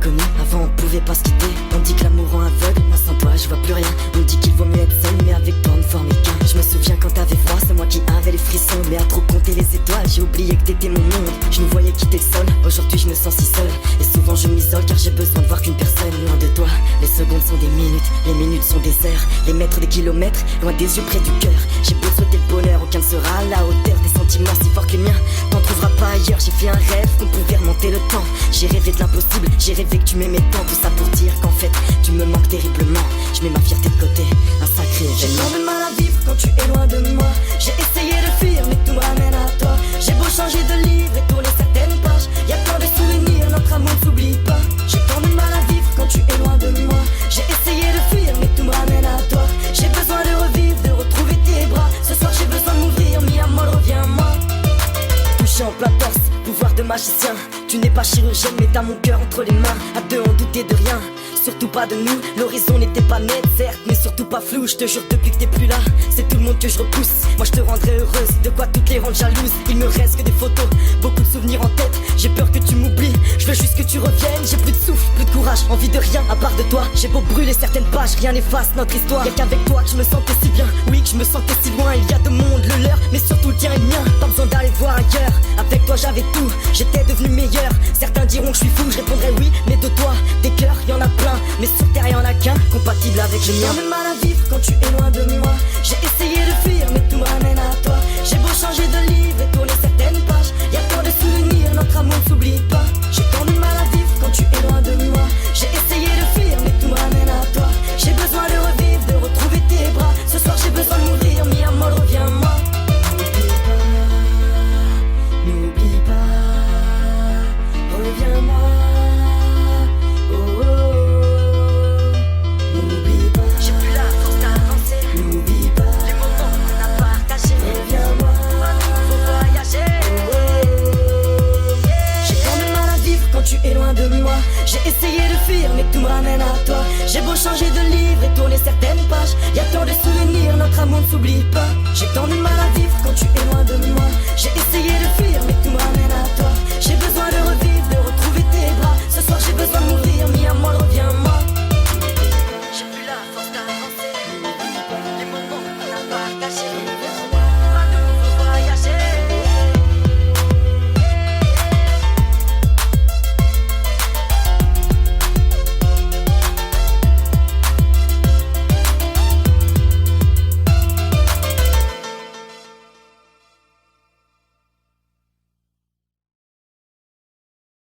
connu, avant on pouvait pas se quitter. On dit que l'amour rend aveugle, moi sans toi je vois plus rien. On dit qu'il vaut mieux être seul, mais avec toi on ne formait qu'un. Je me souviens quand t'avais froid, c'est moi qui avais les frissons. Mais à trop compter les étoiles, j'ai oublié que t'étais mon monde. Je nous voyais quitter le sol, aujourd'hui je me sens si seul. Et souvent je m'isole car j'ai besoin de voir qu'une personne. Loin de toi, les secondes sont des minutes, les minutes sont des heures. Les mètres des kilomètres, loin des yeux près du cœur. J'ai beau souhaiter le bonheur, aucun ne sera à la hauteur des sentiments si forts que les miens. T'en trouveras pas ailleurs, j'ai fait un rêve qu'on pouvait remonter le temps. J'ai rêvé de l'impossible, j'ai rêvé que tu m'aimais tant. Tout ça pour dire qu'en fait, tu me manques terriblement. Je mets ma fierté de côté, un sacré événement. J'ai tant de mal à vivre quand tu es loin de moi. J'ai essayé de fuir mais tout me ramène à toi. J'ai beau changer de livre et tourner certaines pages, y'a tant de souvenirs, notre amour ne s'oublie pas. J'ai tant de mal à vivre quand tu es loin de moi. J'ai essayé de fuir mais tout me ramène à toi. J'ai besoin de revivre, de retrouver tes bras. Ce soir j'ai besoin de m'ouvrir, mi amor reviens-moi. Touché en plein torse, pouvoir de magicien. Tu n'es pas chirurgienne mais t'as mon cœur entre les mains. À deux on doutait de rien, surtout pas de nous. L'horizon n'était pas net certes, mais surtout pas flou. Je te jure depuis que t'es plus là, c'est tout le monde que je repousse. Moi je te rendrai heureuse, de quoi toutes les rendre jalouses. Il me reste que des photos, beaucoup de souvenirs en tête. J'ai peur que tu m'oublies, je veux juste que tu reviennes. J'ai plus de souffle, plus de courage, envie de rien à part de toi. J'ai beau brûler certaines pages, rien n'efface notre histoire. Y'a qu'avec toi que je me sentais si bien, oui que je me sentais si loin. Il y a deux mondes, le leur, mais surtout le tien et le mien. Pas besoin d'aller voir ailleurs, avec toi j'avais tout. J'étais devenu meilleur, certains diront que je suis fou. Je répondrai oui, mais de toi, des cœurs y en a plein. Mais sur terre y'en a qu'un, compatible avec le mien. J'ai de mal à vivre quand tu es loin de moi. J'ai essayé de fuir mais tout me ramène à toi. J'ai beau changer de livre et tourner certaines pages, y'a tant de souvenirs, notre amour ne s'oublie pas. J'ai tant de mal à vivre quand tu es loin de moi. J'ai essayé de fuir mais tout me ramène à toi. J'ai besoin de revivre, de retrouver tes bras. Ce soir j'ai besoin de m'ouvrir, mi amor reviens-moi. N'oublie pas, reviens-moi. Tu es loin de moi, j'ai essayé de fuir mais tout me ramène à toi. J'ai beau changer de livre et tourner certaines pages, y'a tant de souvenirs, notre amour ne s'oublie pas. J'ai tant de